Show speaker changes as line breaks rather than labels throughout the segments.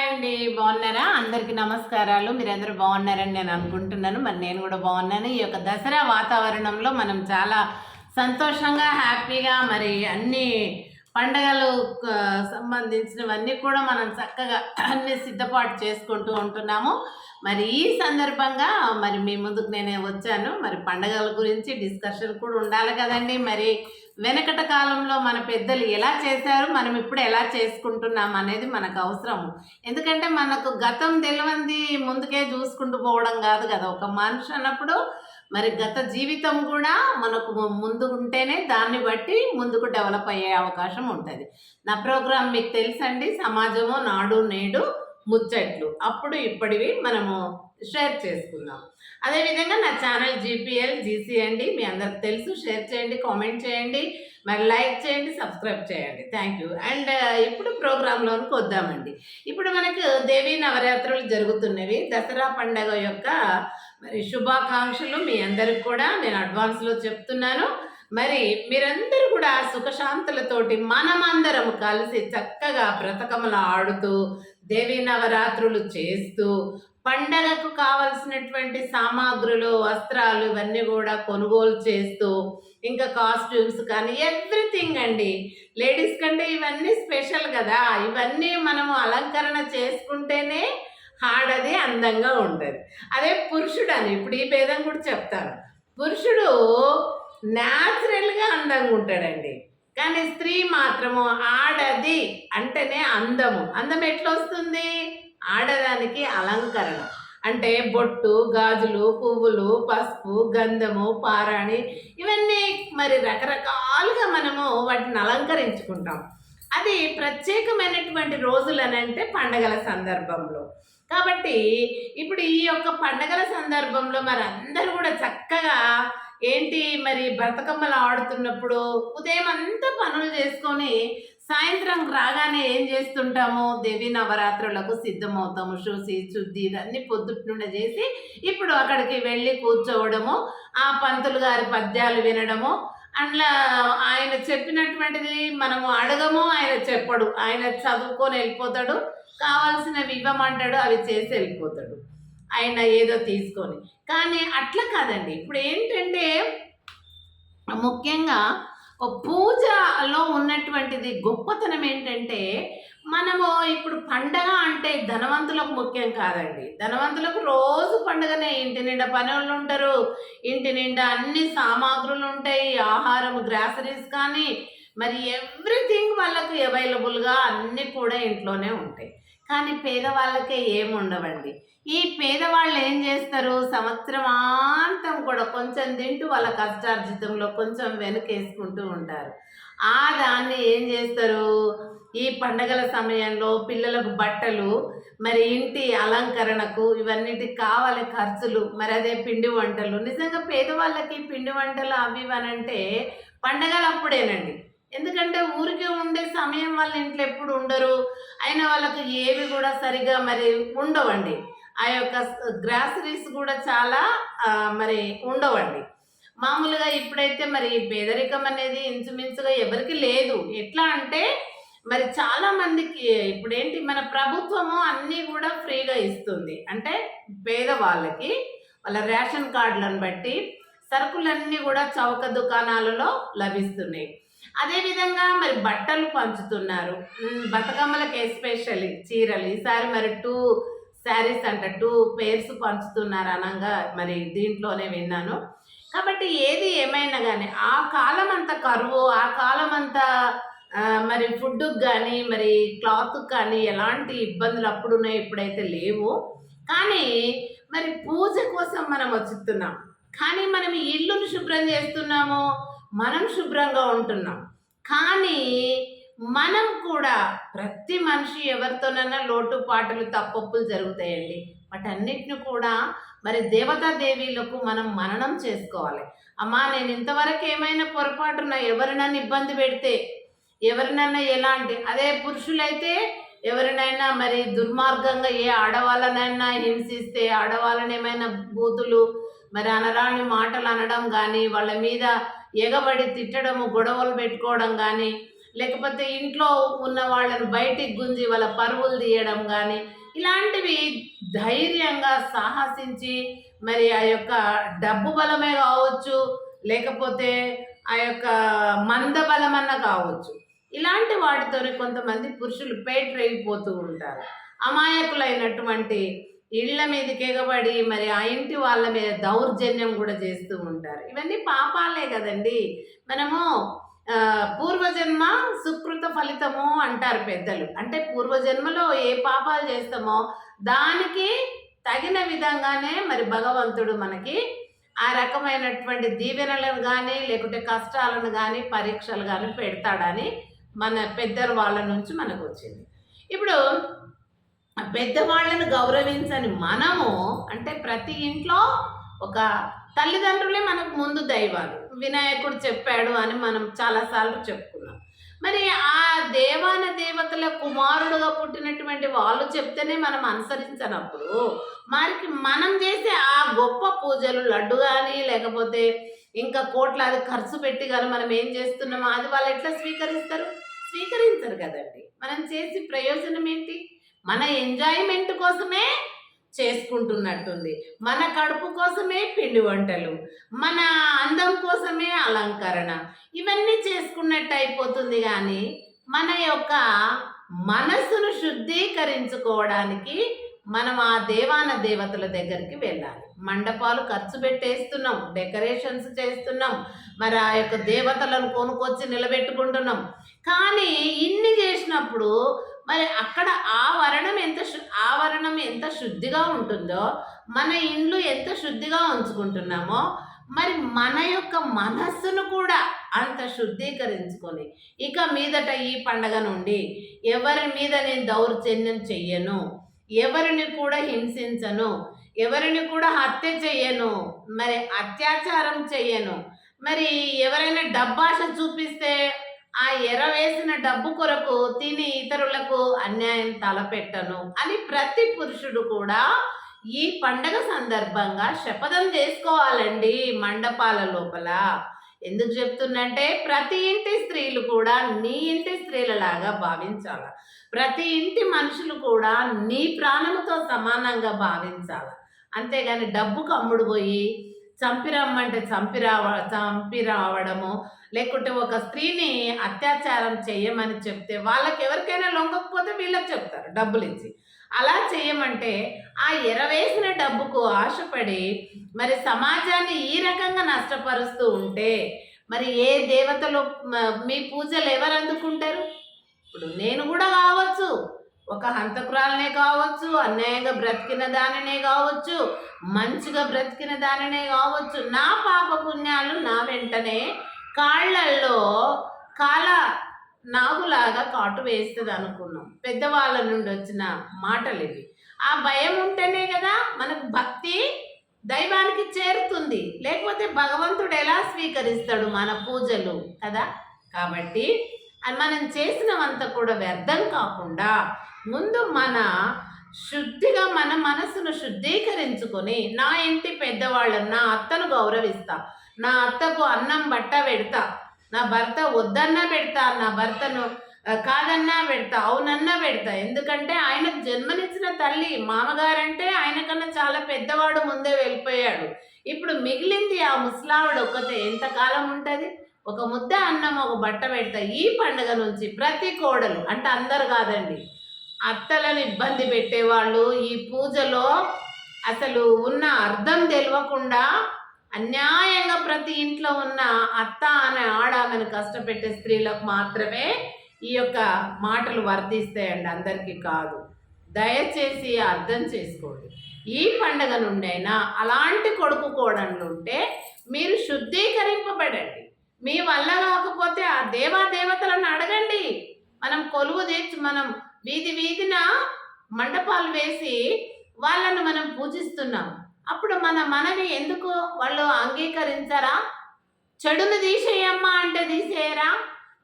అండి. బాగున్నారా? అందరికీ నమస్కారాలు. మీరందరూ బాగున్నారని నేను అనుకుంటున్నాను. మరి నేను కూడా బాగున్నాను. ఈ యొక్క దసరా వాతావరణంలో మనం చాలా సంతోషంగా, హ్యాపీగా మరి అన్ని పండగలు సంబంధించినవన్నీ కూడా మనం చక్కగా అన్ని సిద్ధపాటు చేసుకుంటూ ఉంటున్నాము. మరి ఈ సందర్భంగా మరి మీ ముందుకు నేనే వచ్చాను. మరి పండగల గురించి డిస్కషన్ కూడా ఉండాలి కదండి. మరి వెనకట కాలంలో మన పెద్దలు ఎలా చేశారు, మనం ఇప్పుడు ఎలా చేసుకుంటున్నాం అనేది మనకు అవసరం. ఎందుకంటే మనకు గతం తెలియంది ముందుకే చూసుకుంటూ పోవడం కాదు కదా. ఒక మనిషి అన్నప్పుడు మరి గత జీవితం కూడా మనకు ముందుకుంటేనే దాన్ని బట్టి ముందుకు డెవలప్ అయ్యే అవకాశం ఉంటుంది. నా ప్రోగ్రాం మీకు తెలుసండి, సమాజము నాడు నేడు ముచ్చట్లు. అప్పుడు ఇప్పటివి మనము షేర్ చేసుకుందాం. అదేవిధంగా నా ఛానల్ జీపీఎల్ జీసీ అండి, మీ అందరికి తెలుసు. షేర్ చేయండి, కామెంట్ చేయండి, మరి లైక్ చేయండి, సబ్స్క్రైబ్ చేయండి. Thank you. అండ్ ఇప్పుడు ప్రోగ్రాంలోనికి వద్దామండి. ఇప్పుడు మనకు దేవీ నవరాత్రులు జరుగుతున్నవి. దసరా పండగ యొక్క మరి శుభాకాంక్షలు మీ అందరికి కూడా నేను అడ్వాన్స్లో చెప్తున్నాను. మరి మీరందరూ కూడా సుఖశాంతులతోటి మనమందరం కలిసి చక్కగా బ్రతకములు ఆడుతూ దేవీ నవరాత్రులు చేస్తూ పండగకు కావలసినటువంటి సామాగ్రులు, వస్త్రాలు ఇవన్నీ కూడా కొనుగోలు చేస్తూ, ఇంకా కాస్ట్యూమ్స్ కానీ ఎవ్రీథింగ్ అండి. లేడీస్ కంటే ఇవన్నీ స్పెషల్ కదా. ఇవన్నీ మనము అలంకరణ చేసుకుంటేనే ఆడది అందంగా ఉంటుంది. అదే పురుషుడు అని ఇప్పుడు ఈ భేదం కూడా చెప్తాను. పురుషుడు న్యాచురల్గా అందంగా ఉంటాడండి, కానీ స్త్రీ మాత్రము ఆడది అంటేనే అందము. అందం ఎట్లా వస్తుంది? ఆడదానికి అలంకరణ అంటే బొట్టు, గాజులు, పువ్వులు, పసుపు, గంధము, పారాణి ఇవన్నీ మరి రకరకాలుగా మనము వాటిని అలంకరించుకుంటాం. అది ప్రత్యేకమైనటువంటి రోజులు అని అంటే పండగల సందర్భంలో. కాబట్టి ఇప్పుడు ఈ యొక్క పండగల సందర్భంలో మరి అందరూ కూడా చక్కగా ఏంటి మరి బతుకమ్మలు ఆడుతున్నప్పుడు ఉదయం అంతా పనులు చేసుకొని సాయంత్రం రాగానే ఏం చేస్తుంటాము? దేవీ నవరాత్రులకు సిద్ధమవుతాము. చూసి శుద్ధి ఇదన్నీ పొద్దుటి నుండి చేసి ఇప్పుడు అక్కడికి వెళ్ళి కూర్చోవడము, ఆ పంతులు గారి పద్యాలు వినడము, అట్లా ఆయన చెప్పినటువంటిది మనము అడగము, ఆయన చెప్పడు. ఆయన చదువుకొని వెళ్ళిపోతాడు, కావాల్సినవి ఇవ్వమంటాడు, అవి చేసి వెళ్ళిపోతాడు ఆయన ఏదో తీసుకొని. కానీ అట్లా కాదండి. ఇప్పుడు ఏంటంటే ముఖ్యంగా పూజలో ఉన్నటువంటిది గొప్పతనం ఏంటంటే, మనము ఇప్పుడు పండగ అంటే ధనవంతులకు ముఖ్యం కాదండి. ధనవంతులకు రోజు పండుగనే. ఇంటి నిండా పనులు ఉంటారు, ఇంటి నిండా అన్ని సామాగ్రులు ఉంటాయి, ఆహారం, గ్రాసరీస్ కానీ మరి ఎవ్రీథింగ్ వాళ్ళకు అవైలబుల్గా అన్నీ కూడా ఇంట్లోనే ఉంటాయి. కానీ పేదవాళ్ళకే ఏముండవండి. ఈ పేదవాళ్ళు ఏం చేస్తారు? సంవత్సరమాంతం కూడా కొంచెం తింటూ వాళ్ళ కష్టార్జితంలో కొంచెం వెనకేసుకుంటూ ఉంటారు. ఆ దాన్ని ఏం చేస్తారు? ఈ పండగల సమయంలో పిల్లలకు బట్టలు, మరి ఇంటి అలంకరణకు ఇవన్నిటికి కావాలి ఖర్చులు, మరి అదే పిండి వంటలు. నిజంగా పేదవాళ్ళకి పిండి వంటలు అవి ఇవనంటే పండగలు అప్పుడేనండి. ఎందుకంటే ఊరికే ఉండే సమయం వాళ్ళ ఇంట్లో ఎప్పుడు ఉండరు. అయినా వాళ్ళకు ఏవి కూడా సరిగా మరి ఉండవండి. ఆ యొక్క గ్రాసరీస్ కూడా చాలా మరి ఉండవండి. మామూలుగా ఇప్పుడైతే మరి పేదరికం అనేది ఇంచుమించుగా ఎవరికి లేదు. ఎట్లా అంటే మరి చాలా మందికి ఇప్పుడేంటి మన ప్రభుత్వము అన్నీ కూడా ఫ్రీగా ఇస్తుంది. అంటే పేదవాళ్ళకి వాళ్ళ రేషన్ కార్డులను బట్టి సరుకులన్నీ కూడా చౌక దుకాణాలలో లభిస్తున్నాయి. అదేవిధంగా మరి బట్టలు పంచుతున్నారు. బతుకమ్మలకి ఎస్పెషల్లీ చీరలు. ఈసారి మరి 2 శారీస్ అంట 2 పేర్స్ పంచుతున్నారు అనంగా మరి దీంట్లోనే విన్నాను. కాబట్టి ఏది ఏమైనా కానీ ఆ కాలం అంత కరువు, ఆ కాలం అంతా మరి ఫుడ్కి కానీ మరి క్లాత్కి కానీ ఎలాంటి ఇబ్బందులు అప్పుడున్నాయి, ఇప్పుడైతే లేవు. కానీ మరి పూజ కోసం మనం వచ్చుతున్నాం. కానీ మనం ఇల్లును శుభ్రం చేస్తున్నాము, మనం శుభ్రంగా ఉంటున్నాం. కానీ మనం కూడా ప్రతి మనిషి ఎవరితోనైనా లోటుపాటులు తప్పొప్పులు జరుగుతాయండి. వాటన్నిటిని కూడా మరి దేవతాదేవీలకు మనం మననం చేసుకోవాలి. అమ్మా, నేను ఇంతవరకు ఏమైనా పొరపాటున ఎవరినైనా ఇబ్బంది పెడితే, ఎవరినైనా ఎలాంటి అదే పురుషులైతే ఎవరినైనా మరి దుర్మార్గంగా ఏ ఆడవాళ్ళనైనా హింసిస్తే, ఆడవాళ్ళని ఏమైనా బూతులు మరి అనరాని మాటలు అనడం కానీ, వాళ్ళ మీద ఎగబడి తిట్టడము, గొడవలు పెట్టుకోవడం కానీ, లేకపోతే ఇంట్లో ఉన్న వాళ్ళని బయటికి గుంజి వాళ్ళ పరువులు తీయడం కానీ ఇలాంటివి ధైర్యంగా సాహసించి మరి ఆ యొక్క డబ్బు బలమే కావచ్చు, లేకపోతే ఆ యొక్క మంద బలమన్న కావచ్చు. ఇలాంటి వాటితోనే కొంతమంది పురుషులు పేటరేగిపోతూ ఉంటారు. అమాయకులైనటువంటి ఇళ్ళ మీదకి ఎగబడి మరి ఆ ఇంటి వాళ్ళ మీద దౌర్జన్యం కూడా చేస్తూ ఉంటారు. ఇవన్నీ పాపాలే కదండి. మనము పూర్వజన్మ సుకృత ఫలితము అంటారు పెద్దలు. అంటే పూర్వజన్మలో ఏ పాపాలు చేస్తామో దానికి తగిన విధంగానే మరి భగవంతుడు మనకి ఆ రకమైనటువంటి దీవెనలను కానీ లేకుంటే కష్టాలను కానీ పరీక్షలు కానీ పెడతాడని మన పెద్దల వాళ్ళ నుంచి మనకు వచ్చింది. ఇప్పుడు పెద్దవాళ్ళను గౌరవించని మనము, అంటే ప్రతి ఇంట్లో ఒక తల్లిదండ్రులే మనకు ముందు దైవాలు. వినాయకుడు చెప్పాడు అని మనం చాలాసార్లు చెప్పుకున్నాం. మరి ఆ దేవాన దేవతల కుమారుడుగా పుట్టినటువంటి వాళ్ళు చెప్తేనే మనం అనుసరించినప్పుడు మరికి మనం చేసే ఆ గొప్ప పూజలు లడ్డు కానీ లేకపోతే ఇంకా కోట్లాది ఖర్చు పెట్టి కానీ మనం ఏం చేస్తున్నామో అది వాళ్ళు ఎట్లా స్వీకరిస్తారు? స్వీకరించరు కదండి. మనం చేసి ప్రయోజనం ఏంటి? మన ఎంజాయ్మెంట్ కోసమే చేసుకుంటున్నట్టుంది. మన కడుపు కోసమే పిండి వంటలు, మన అందం కోసమే అలంకరణ, ఇవన్నీ చేసుకున్నట్టు అయిపోతుంది. కానీ మన యొక్క మనసును శుద్ధీకరించుకోవడానికి మనం ఆ దేవాన దేవతల దగ్గరికి వెళ్ళాలి. మండపాలు ఖర్చు పెట్టేస్తున్నాం, డెకరేషన్స్ చేస్తున్నాం, మరి ఆ యొక్క దేవతలను కొనుక్కొచ్చి నిలబెట్టుకుంటున్నాం. కానీ ఇన్ని చేసినప్పుడు మరి అక్కడ ఆవరణం ఎంత శుద్ధిగా ఉంటుందో, మన ఇండ్లు ఎంత శుద్ధిగా ఉంచుకుంటున్నామో మరి మన యొక్క మనస్సును కూడా అంత శుద్ధీకరించుకొని ఇక మీదట ఈ పండగ నుండి ఎవరి మీద నేను దౌర్జన్యం చెయ్యను, ఎవరిని కూడా హింసించను, ఎవరిని కూడా హత్య చెయ్యను, మరి అత్యాచారం చెయ్యను, మరి ఎవరైనా డబ్బాశ చూపిస్తే ఆ వేసిన డబ్బు కొరకు తిని ఇతరులకు అన్యాయం తలపెట్టను అని ప్రతి పురుషుడు కూడా ఈ పండగ సందర్భంగా శపథం చేసుకోవాలండి మండపాల లోపల. ఎందుకు చెప్తున్నంటే ప్రతి ఇంటి స్త్రీలు కూడా నీ ఇంటి స్త్రీలలాగా భావించాల. ప్రతి ఇంటి మనుషులు కూడా నీ ప్రాణముతో సమానంగా భావించాల. అంతేగాని డబ్బుకు అమ్ముడు పోయి చంపిరమ్మంటే చంపి రావడము, లేకుంటే ఒక స్త్రీని అత్యాచారం చేయమని చెప్తే వాళ్ళకి ఎవరికైనా లొంగకపోతే వీళ్ళకి చెప్తారు డబ్బులు ఇచ్చి. అలా చేయమంటే ఆ ఎరవేసిన డబ్బుకు ఆశపడి మరి సమాజాన్ని ఈ రకంగా నష్టపరుస్తూ ఉంటే మరి ఏ దేవతలు మీ పూజలు ఎవరు అందుకుంటారు? ఇప్పుడు నేను కూడా కావచ్చు, ఒక హంతకురాలనే కావచ్చు, అన్యాయంగా బ్రతికిన దానినే కావచ్చు, మంచిగా బ్రతికిన దానినే కావచ్చు, నా పాప పుణ్యాలు నా వెంటనే కాళ్ళల్లో కాల నాగులాగా కాటు వేస్తుంది అనుకున్నాం. పెద్దవాళ్ళ నుండి వచ్చిన మాటలు ఇవి. ఆ భయం ఉంటేనే కదా మనకు భక్తి దైవానికి చేరుతుంది. లేకపోతే భగవంతుడు ఎలా స్వీకరిస్తాడు మన పూజలు కదా. కాబట్టి మనం చేసినవంతా కూడా వ్యర్థం కాకుండా ముందు మన శుద్ధిగా మన మనసును శుద్ధీకరించుకొని నా ఇంటి పెద్దవాళ్ళని, నా అత్తను గౌరవిస్తా, నా అత్తకు అన్నం బట్ట పెడతా, నా భర్త వద్దన్నా పెడతా, నా భర్తను కాదన్నా పెడతా, అవునన్నా పెడతా. ఎందుకంటే ఆయనకు జన్మనిచ్చిన తల్లి మామగారంటే ఆయన కన్నా చాలా పెద్దవాడు ముందే వెళ్ళిపోయాడు. ఇప్పుడు మిగిలింది ఆ ముసలావిడ ఒక్కతే. ఎంతకాలం ఉంటుంది? ఒక ముద్ద అన్నం, ఒక బట్ట పెడతా. ఈ పండుగ నుంచి ప్రతి కోడలు, అంటే అందరు కాదండి, అత్తలను ఇబ్బంది పెట్టేవాళ్ళు ఈ పూజలో అసలు ఉన్న అర్థం తెలియకుండా అన్యాయంగా ప్రతి ఇంట్లో ఉన్న అత్త అనే ఆమెను కష్టపెట్టే స్త్రీలకు మాత్రమే ఈ యొక్క మాటలు వర్తిస్తాయండి, అందరికీ కాదు. దయచేసి అర్థం చేసుకోండి. ఈ పండగ నుండైనా అలాంటి కొడుకు కోడళ్ళు ఉంటే మీరు శుద్ధీకరింపబడండి. మీ వల్ల కాకపోతే ఆ దేవతలను అడగండి. మనం కొలువు తెచ్చి మనం వీధి వీధిన మండపాలు వేసి వాళ్ళను మనం పూజిస్తున్నాం. అప్పుడు మన మనవి ఎందుకు వాళ్ళు అంగీకరించరా? చెడును తీసేయమ్మా అంటే తీసేయరా?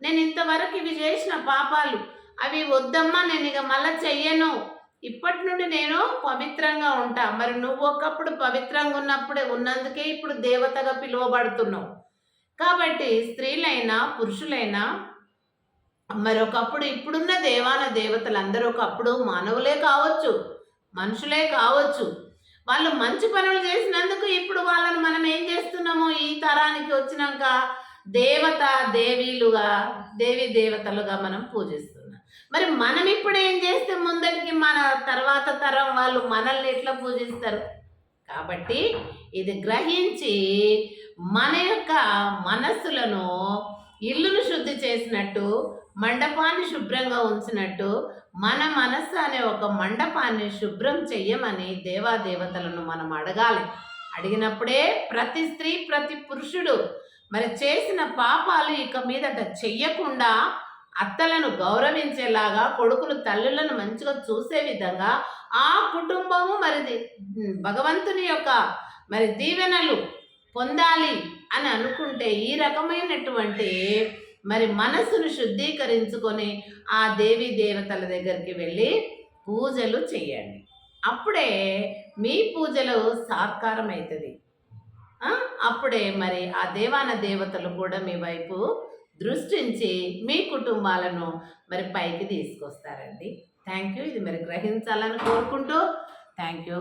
నేను ఇంతవరకు ఇవి చేసిన పాపాలు అవి వద్దమ్మా, నేను ఇక మళ్ళీ చెయ్యను, ఇప్పటి నుండి నేను పవిత్రంగా ఉంటా. మరి నువ్వు ఒకప్పుడు పవిత్రంగా ఉన్నందుకే ఇప్పుడు దేవతగా పిలువబడుతున్నావు. కాబట్టి స్త్రీలైనా పురుషులైనా మరి ఒకప్పుడు ఇప్పుడున్న దేవాన దేవతలందరూ ఒకప్పుడు మానవులే కావచ్చు, మనుషులే కావచ్చు. వాళ్ళు మంచి పనులు చేసినందుకు ఇప్పుడు వాళ్ళని మనం ఏం చేస్తున్నాము ఈ తరానికి వచ్చినాక దేవత దేవీలుగా దేవీ దేవతలుగా మనం పూజిస్తున్నాం. మరి మనం ఇప్పుడు ఏం చేస్తే ముందటికి మన తర్వాత తరం వాళ్ళు మనల్ని ఎట్లా పూజిస్తారు? కాబట్టి ఇది గ్రహించి మన యొక్క మనస్సులను ఇల్లును శుద్ధి చేసినట్టు మండపాన్ని శుభ్రంగా ఉంచినట్టు మన మనస్సు అనే ఒక మండపాన్ని శుభ్రం చెయ్యమని దేవాదేవతలను మనం అడగాలి. అడిగినప్పుడే ప్రతి స్త్రీ ప్రతి పురుషుడు మరి చేసిన పాపాలు ఇక మీదట చెయ్యకుండా అత్తలను గౌరవించేలాగా కొడుకులు తల్లులను మంచిగా చూసే విధంగా ఆ కుటుంబము మరి భగవంతుని యొక్క మరి దీవెనలు పొందాలి అని అనుకుంటే ఈ రకమైనటువంటి మరి మనసును శుద్ధీకరించుకొని ఆ దేవీ దేవతల దగ్గరికి వెళ్ళి పూజలు చేయండి. అప్పుడే మీ పూజలు సాకారం అవుతుంది. అప్పుడే మరి ఆ దేవాన దేవతలు కూడా మీ వైపు దృష్టించి మీ కుటుంబాలను మరి పైకి తీసుకొస్తారండి. Thank you. ఇది మరి గ్రహించాలని కోరుకుంటూ థ్యాంక్ యూ.